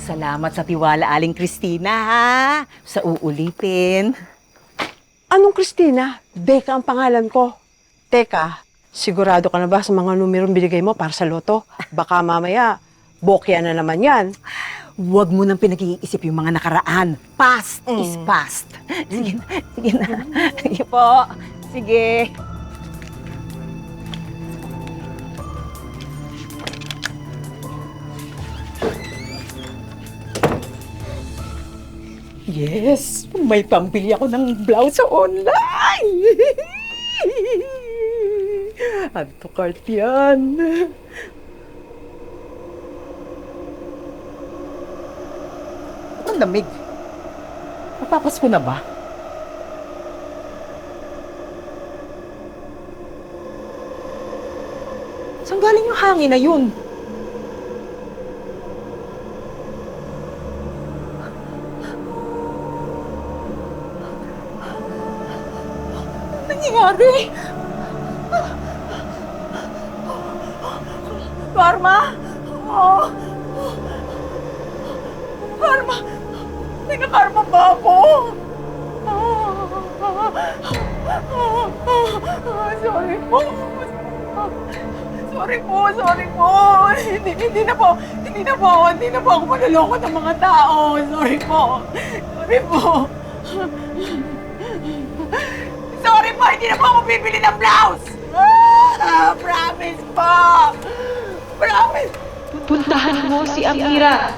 Salamat sa tiwala, Aling Christina, ha? Sa uulitin. Anong Christina? Becca ang pangalan ko. Teka, sigurado ka na ba sa mga numerong binigay mo para sa loto? Baka mamaya, bokya na naman yan. Huwag mo nang pinag-iisip yung mga nakaraan. Past is past. Sige na, sige na. Sige po. Sige. Yes, may pambili ako ng blouse sa online. Add to cart yan. Ang lamig. Mapapasko na ba? Saan galing yung hangin na yun? Ano nangyayari? Karma? Oh. Karma! Nagka-karma ba ako? Sorry po. Sorry po. Hindi na po ako manloloko ng mga tao. Sorry po. Sorry po, hindi na po ako bibili ng blouse. Promise po. Promise. Puntahan mo si Amira.